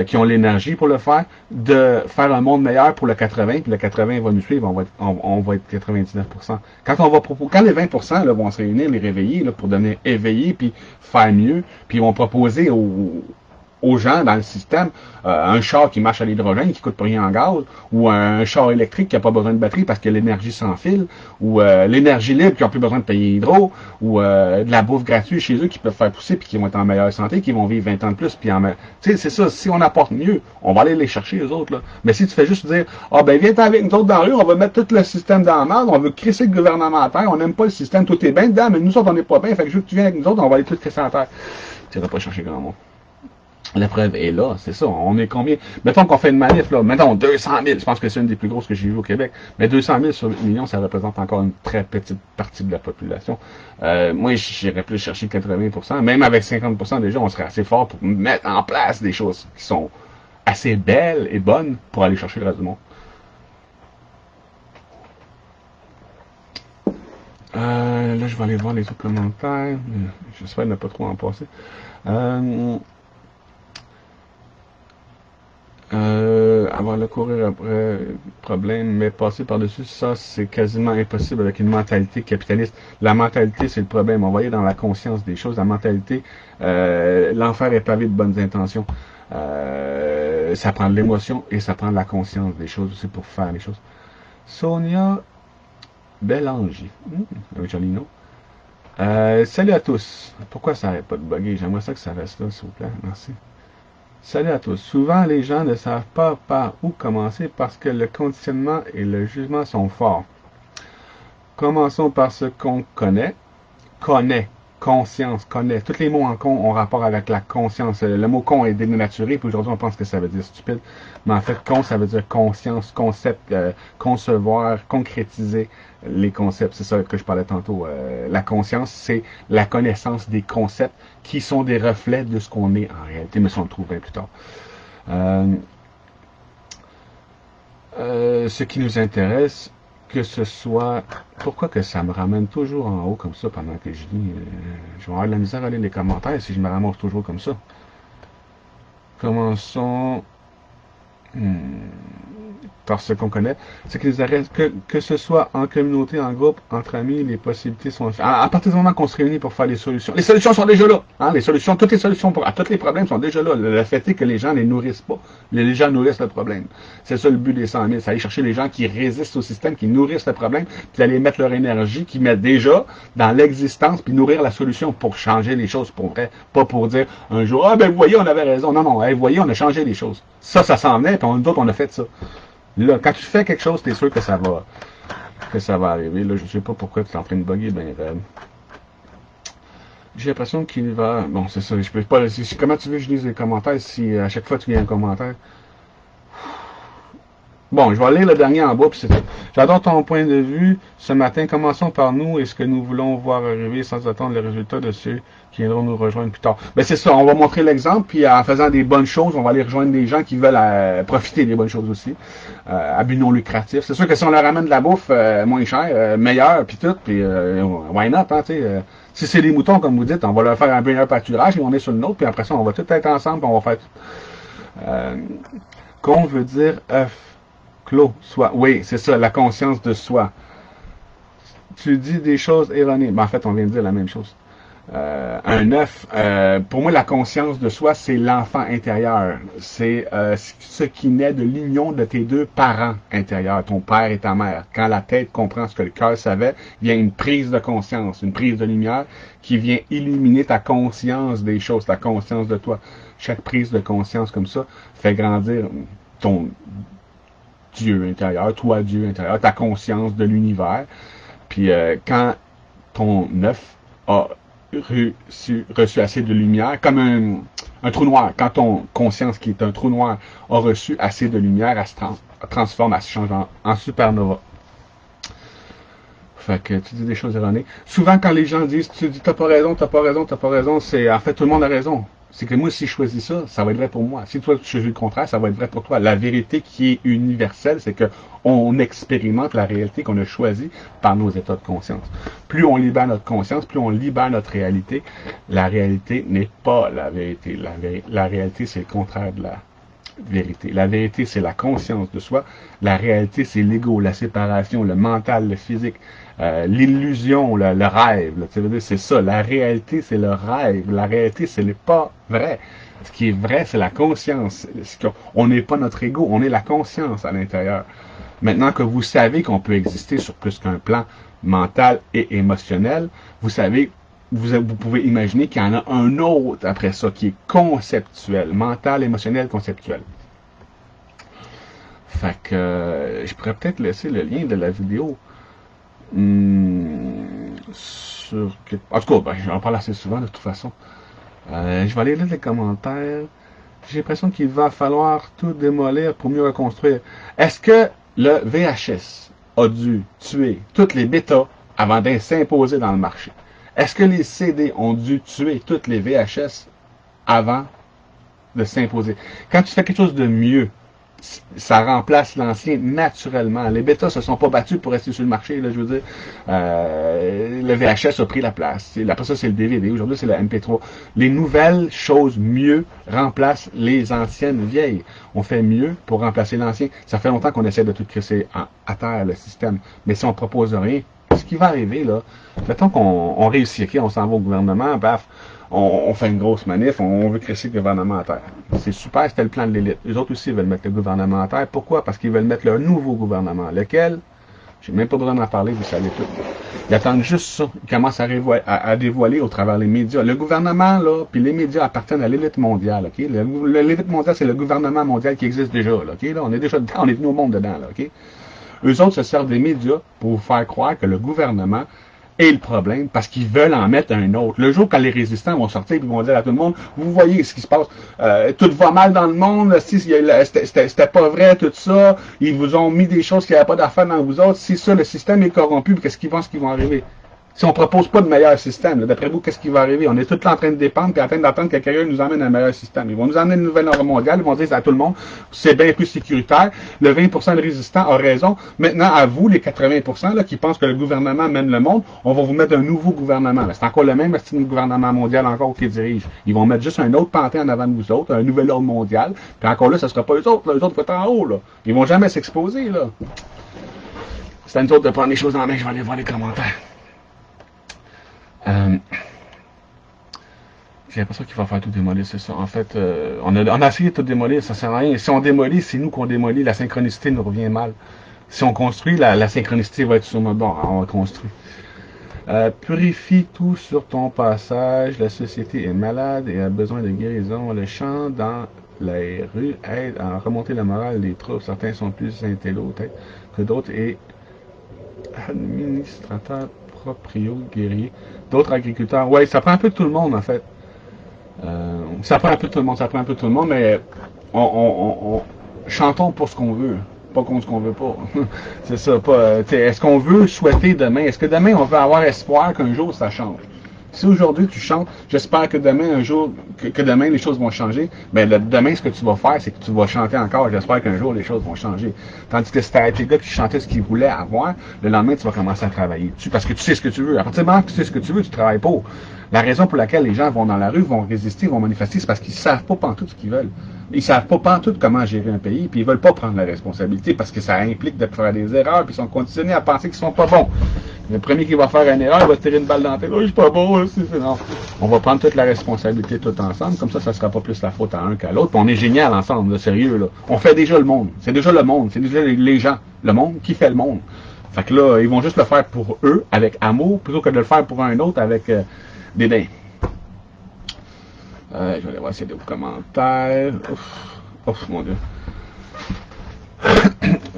S1: qui ont l'énergie pour le faire, de faire un monde meilleur pour le 80, puis le 80 va nous suivre, on va être 99%. Quand les 20% là, vont se réunir, les réveillés, là, pour devenir éveillés, puis faire mieux, puis ils vont proposer aux gens dans le système un char qui marche à l'hydrogène, qui coûte pas rien en gaz, ou un char électrique qui n'a pas besoin de batterie parce que l'énergie s'enfile, ou l'énergie libre qui n'a plus besoin de payer hydro, ou de la bouffe gratuite chez eux qui peuvent faire pousser puis qui vont être en meilleure santé, qui vont vivre 20 ans de plus. Puis tu sais, c'est ça, si on apporte mieux, on va aller les chercher les autres. Là. Mais si tu fais juste dire, ah ben viens avec nous autres dans la rue, on va mettre tout le système dans la merde, on veut crisser le gouvernemental, on n'aime pas le système, tout est bien dedans, mais nous autres on n'est pas bien, fait que je veux que tu viennes avec nous autres, on va aller tout crisser en terre. Tu n'iras pas chercher grand mot. La preuve est là, c'est ça. On est combien? Mettons qu'on fait une manif, là. Mettons 200 000. Je pense que c'est une des plus grosses que j'ai vues au Québec. Mais 200 000 sur 8 millions, ça représente encore une très petite partie de la population. Moi, j'irais plus chercher 80%. Même avec 50% déjà, on serait assez fort pour mettre en place des choses qui sont assez belles et bonnes pour aller chercher le reste du monde. Là, je vais aller voir les autres commentaires. J'espère ne pas trop en passer. Avoir le courir après problème, mais passer par-dessus ça, c'est quasiment impossible avec une mentalité capitaliste. La mentalité, c'est le problème. On va aller dans la conscience des choses. La mentalité, l'enfer est pavé de bonnes intentions. Ça prend de l'émotion et ça prend de la conscience des choses aussi pour faire les choses. Sonia Bélanger, un joli nom. Salut à tous. Pourquoi ça n'arrête pas de bugger? J'aimerais ça que ça reste là, s'il vous plaît. Merci. Salut à tous. Souvent, les gens ne savent pas par où commencer parce que le conditionnement et le jugement sont forts. Commençons par ce qu'on connaît. Connaît. Conscience. Connaît. Tous les mots en con ont rapport avec la conscience. Le mot con est dénaturé, puis aujourd'hui, on pense que ça veut dire stupide. Mais en fait, con, ça veut dire conscience, concept, concevoir, concrétiser les concepts. C'est ça que je parlais tantôt. La conscience, c'est la connaissance des concepts qui sont des reflets de ce qu'on est en réalité, mais ça on le trouve bien plus tard. Ce qui nous intéresse, que ce soit... Pourquoi que ça me ramène toujours en haut comme ça pendant que je lis? Je vais avoir de la misère à lire les commentaires si je me ramasse toujours comme ça. Commençons... par ce qu'on connaît, c'est que, que ce soit en communauté, en groupe, entre amis, les possibilités sont... À partir du moment qu'on se réunit pour faire les solutions sont déjà là. Hein, toutes les solutions à tous les problèmes sont déjà là. Le fait est que les gens ne les nourrissent pas. Les gens nourrissent le problème. C'est ça le but des 100 000, c'est aller chercher les gens qui résistent au système, qui nourrissent le problème, puis aller mettre leur énergie, qui mettent déjà dans l'existence, puis nourrir la solution pour changer les choses pour vrai. Pas pour dire un jour, ah ben vous voyez, on avait raison. Non, non, vous voyez, on a changé les choses. Ça s'en venait, puis d'autres, on a fait ça. Là, quand tu fais quelque chose, t'es sûr que ça va arriver. Là, je sais pas pourquoi tu es en train de bugger ben raide. J'ai l'impression qu'il va... Bon, c'est ça, je peux pas... Comment tu veux que je lise les commentaires si à chaque fois tu lis un commentaire? Bon, je vais lire le dernier en bas, puis c'est tout. J'adore ton point de vue. Ce matin, commençons par nous et ce que nous voulons voir arriver sans attendre le résultat de ceux qui viendront nous rejoindre plus tard. Ben c'est ça, on va montrer l'exemple, puis en faisant des bonnes choses, on va aller rejoindre des gens qui veulent profiter des bonnes choses aussi, à but non lucratif. C'est sûr que si on leur ramène de la bouffe moins chère, meilleure, puis tout, puis why not, hein, tu sais. Si c'est des moutons, comme vous dites, on va leur faire un meilleur pâturage, et on est sur le nôtre, puis après ça, on va tout être ensemble, puis on va faire... qu'on veut dire œuf. Clos, soi. Oui, c'est ça, la conscience de soi. Tu dis des choses erronées. Ben, en fait, on vient de dire la même chose. Un œuf, pour moi, la conscience de soi, c'est l'enfant intérieur. C'est ce qui naît de l'union de tes deux parents intérieurs, ton père et ta mère. Quand la tête comprend ce que le cœur savait, il y a une prise de conscience, une prise de lumière qui vient illuminer ta conscience des choses, ta conscience de toi. Chaque prise de conscience comme ça fait grandir ton Dieu intérieur, toi Dieu intérieur, ta conscience de l'univers. Puis quand ton œuf a reçu assez de lumière, comme un trou noir. Quand ton conscience, qui est un trou noir, a reçu assez de lumière, elle se transforme, elle se change en supernova. Fait que tu dis des choses erronées. Souvent, quand les gens disent, tu dis, t'as pas raison, t'as pas raison, t'as pas raison, c'est, en fait, tout le monde a raison. C'est que moi, si je choisis ça, ça va être vrai pour moi. Si toi, tu choisis le contraire, ça va être vrai pour toi. La vérité qui est universelle, c'est que on expérimente la réalité qu'on a choisie par nos états de conscience. Plus on libère notre conscience, plus on libère notre réalité. La réalité n'est pas la vérité. La réalité, c'est le contraire de la vérité. La vérité, c'est la conscience de soi. La réalité, c'est l'ego, la séparation, le mental, le physique. L'illusion, le rêve, là, tu veux dire, c'est ça. La réalité, c'est le rêve. La réalité, ce n'est pas vrai. Ce qui est vrai, c'est la conscience. On n'est pas notre ego, on est la conscience à l'intérieur. Maintenant que vous savez qu'on peut exister sur plus qu'un plan mental et émotionnel, vous savez, vous pouvez imaginer qu'il y en a un autre après ça, qui est conceptuel, mental, émotionnel, conceptuel. Fait que je pourrais peut-être laisser le lien de la vidéo. En tout cas, j'en parle assez souvent de toute façon. Je vais aller lire les commentaires. J'ai l'impression qu'il va falloir tout démolir pour mieux reconstruire. Est-ce que le VHS a dû tuer toutes les bêtas avant d'être s'imposer dans le marché? Est-ce que les CD ont dû tuer toutes les VHS avant de s'imposer? Quand tu fais quelque chose de mieux, ça remplace l'ancien naturellement. Les bêtas se sont pas battus pour rester sur le marché, là, je veux dire. Le VHS a pris la place. Après ça, c'est le DVD. Aujourd'hui, c'est le MP3. Les nouvelles choses mieux remplacent les anciennes vieilles. On fait mieux pour remplacer l'ancien. Ça fait longtemps qu'on essaie de tout crisser à terre, le système. Mais si on propose rien, ce qui va arriver, là, mettons qu'on réussit, on s'en va au gouvernement, paf, on fait une grosse manif, on veut crisser le gouvernement à terre. C'est super, c'était le plan de l'élite. Les autres aussi veulent mettre le gouvernement à terre. Pourquoi? Parce qu'ils veulent mettre leur nouveau gouvernement. Lequel? J'ai même pas besoin d'en parler, vous savez tout. Ils attendent juste ça. Ils commencent à dévoiler au travers des médias. Le gouvernement, là, puis les médias appartiennent à l'élite mondiale, OK? L'élite mondiale, c'est le gouvernement mondial qui existe déjà, là, OK? Là, on est déjà dedans, on est venu au monde dedans, là, OK? Eux autres se servent des médias pour vous faire croire que le gouvernement est le problème, parce qu'ils veulent en mettre un autre. Le jour quand les résistants vont sortir et vont dire à tout le monde, vous voyez ce qui se passe, tout va mal dans le monde, si c'était pas vrai, tout ça, ils vous ont mis des choses qui n'avaient pas d'affaires dans vous autres, si ça, le système est corrompu, qu'est-ce qu'ils pensent qu'ils vont arriver? Si on propose pas de meilleur système, d'après vous, qu'est-ce qui va arriver? On est tout en train de dépendre, puis en train d'attendre que quelqu'un nous emmène un meilleur système. Ils vont nous emmener une nouvelle ordre mondiale, ils vont dire à tout le monde, c'est bien plus sécuritaire, le 20% de résistants a raison. Maintenant, à vous, les 80% là, qui pensent que le gouvernement mène le monde, on va vous mettre un nouveau gouvernement. C'est encore le même gouvernement mondial encore qui dirige. Ils vont mettre juste un autre pantin en avant de vous autres, un nouvel ordre mondial, puis encore là, ce sera pas eux autres, là, eux autres vont être en haut, là. Ils vont jamais s'exposer, là. C'est à nous autres de prendre les choses en main, je vais aller voir les commentaires. J'ai l'impression qu'il va faire tout démolir, c'est ça. En fait, on a essayé de tout démolir, ça sert à rien. Si on démolit, c'est nous qu'on démolit, la synchronicité nous revient mal. Si on construit, la synchronicité va être sur notre bord, on va construire. Purifie tout sur ton passage, la société est malade et a besoin de guérison. Le chant dans les rues aide à remonter la morale des troupes. Certains sont plus intello peut-être que d'autres et administrateurs, proprios, guerriers, d'autres agriculteurs. Ouais, ça prend un peu de tout le monde en fait. Ça prend un peu de tout le monde, ça prend un peu de tout le monde, mais chantons pour ce qu'on veut, pas contre ce qu'on veut pas. C'est ça, pas. Est-ce qu'on veut souhaiter demain? Est-ce que demain on veut avoir espoir qu'un jour ça change? Si aujourd'hui tu chantes, j'espère que demain, un jour, que demain les choses vont changer, mais demain ce que tu vas faire, c'est que tu vas chanter encore, j'espère qu'un jour les choses vont changer. Tandis que si t'as été le gars qui chantait ce qu'il voulait avoir, le lendemain tu vas commencer à travailler dessus, parce que tu sais ce que tu veux. À partir du moment que tu sais ce que tu veux, tu travailles pour. La raison pour laquelle les gens vont dans la rue, vont résister, vont manifester, c'est parce qu'ils savent pas pantoute ce qu'ils veulent. Ils savent pas pantoute comment gérer un pays, puis ils veulent pas prendre la responsabilité, parce que ça implique de faire des erreurs, puis ils sont conditionnés à penser qu'ils sont pas bons. Le premier qui va faire une erreur, il va se tirer une balle dans la tête. Oh, je suis pas bon, là, non. On va prendre toute la responsabilité tout ensemble, comme ça sera pas plus la faute à un qu'à l'autre. Puis on est génial ensemble, là, sérieux, là. On fait déjà le monde. C'est déjà le monde. C'est déjà les gens. Le monde qui fait le monde. Fait que là, ils vont juste le faire pour eux, avec amour, plutôt que de le faire pour un autre avec dédain. Je vais aller voir s'il y a des commentaires. Ouf, mon Dieu.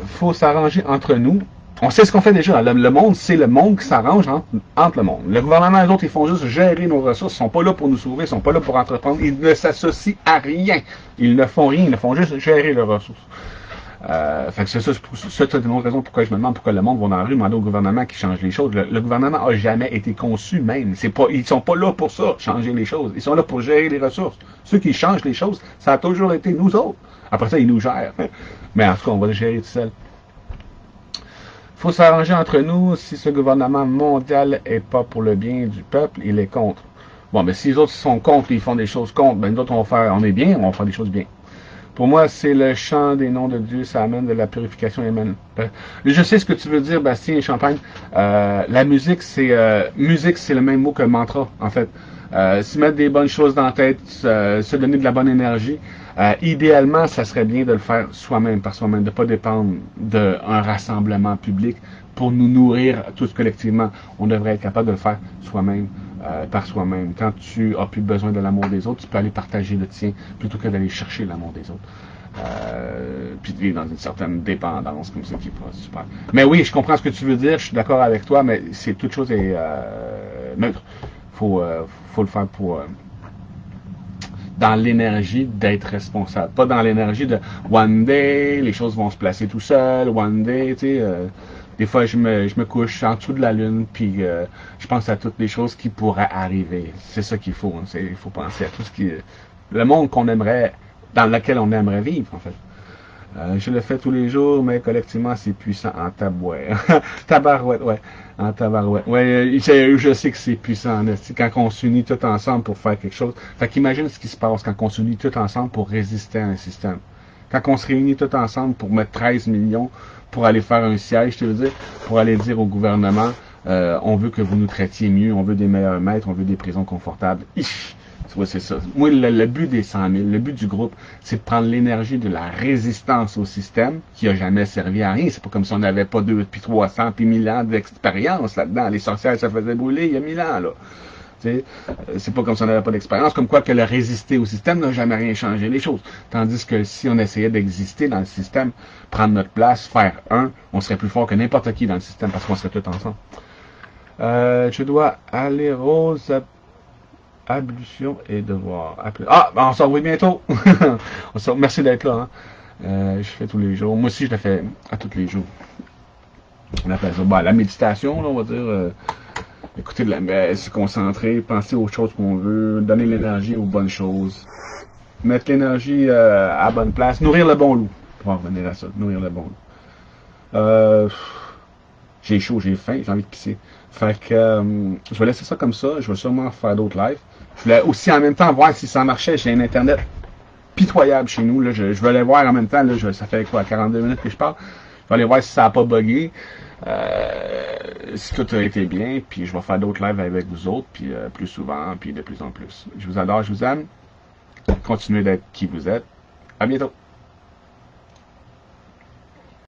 S1: Faut s'arranger entre nous. On sait ce qu'on fait déjà. Le monde, c'est le monde qui s'arrange entre le monde. Le gouvernement et les autres, ils font juste gérer nos ressources. Ils sont pas là pour nous sauver, ils sont pas là pour entreprendre. Ils ne s'associent à rien. Ils ne font rien, ils ne font juste gérer leurs ressources. Fait que c'est une autre raison pourquoi je me demande pourquoi le monde va dans la rue demander au gouvernement qui change les choses. Le gouvernement a jamais été conçu même. Ils sont pas là pour ça, changer les choses. Ils sont là pour gérer les ressources. Ceux qui changent les choses, ça a toujours été nous autres. Après ça, ils nous gèrent. Mais en tout cas, on va les gérer tout seul. Faut s'arranger entre nous. Si ce gouvernement mondial est pas pour le bien du peuple, il est contre. Bon, mais si les autres sont contre, ils font des choses contre, ben nous autres, on est bien, on va faire des choses bien. Pour moi, c'est le chant des noms de Dieu, ça amène de la purification. Amen. Je sais ce que tu veux dire, Bastien et Champagne. La musique, c'est le même mot que mantra, en fait. Se mettre des bonnes choses dans la tête, se donner de la bonne énergie. Idéalement, ça serait bien de le faire soi-même, par soi-même, de ne pas dépendre d'un rassemblement public pour nous nourrir tous collectivement. On devrait être capable de le faire soi-même, par soi-même. Quand tu as plus besoin de l'amour des autres, tu peux aller partager le tien plutôt que d'aller chercher l'amour des autres. Puis de vivre dans une certaine dépendance comme ça qui est pas super. Mais oui, je comprends ce que tu veux dire, je suis d'accord avec toi, mais c'est toute chose est neutre. Faut le faire pour dans l'énergie d'être responsable, pas dans l'énergie de one day les choses vont se placer tout seul, one day, tu sais. Des fois, je me couche en dessous de la lune, puis je pense à toutes les choses qui pourraient arriver. C'est ça qu'il faut. Hein. Il faut penser à tout ce qui, le monde qu'on aimerait, dans lequel on aimerait vivre, en fait. Je le fais tous les jours, mais collectivement, c'est puissant en tabarouette. Tabarouette, ouais. En tabarouette. Ouais, je sais que c'est puissant. Quand on s'unit tout ensemble pour faire quelque chose. Fait qu'imagine ce qui se passe quand on s'unit tout ensemble pour résister à un système. Quand on se réunit tout ensemble pour mettre 13 millions pour aller faire un siège, tu veux dire, pour aller dire au gouvernement, on veut que vous nous traitiez mieux, on veut des meilleurs maîtres, on veut des prisons confortables. Ouais, c'est ça. Moi, le but des 100 000, le but du groupe, c'est de prendre l'énergie de la résistance au système qui a jamais servi à rien. C'est pas comme si on n'avait pas 2, puis 300, puis 1000 ans d'expérience là-dedans. Les sorcières se faisaient brûler il y a 1000 ans, là. C'est pas comme si on n'avait pas d'expérience, comme quoi que le résister au système n'a jamais rien changé les choses. Tandis que si on essayait d'exister dans le système, prendre notre place, faire on serait plus fort que n'importe qui dans le système parce qu'on serait tous ensemble. Je dois aller Rose, ablution et devoir. On s'en revoit bientôt. Merci d'être là. Hein. Je fais tous les jours. Moi aussi, je le fais à tous les jours. On appelle ça la méditation, là, on va dire. Écouter de la se concentrer, penser aux choses qu'on veut, donner l'énergie aux bonnes choses, mettre l'énergie à la bonne place, nourrir le bon loup. On va revenir à ça, nourrir le bon loup. J'ai chaud, j'ai faim, j'ai envie de pisser. Fait que je vais laisser ça comme ça, je vais sûrement faire d'autres lives. Je voulais aussi en même temps voir si ça marchait. J'ai un internet pitoyable chez nous. Là. Je vais aller voir en même temps, là, ça fait quoi, 42 minutes que je parle. Je vais aller voir si ça n'a pas bugué. Si tout a été bien, puis je vais faire d'autres lives avec vous autres, puis plus souvent, puis de plus en plus. Je vous adore, je vous aime. Continuez d'être qui vous êtes. À bientôt.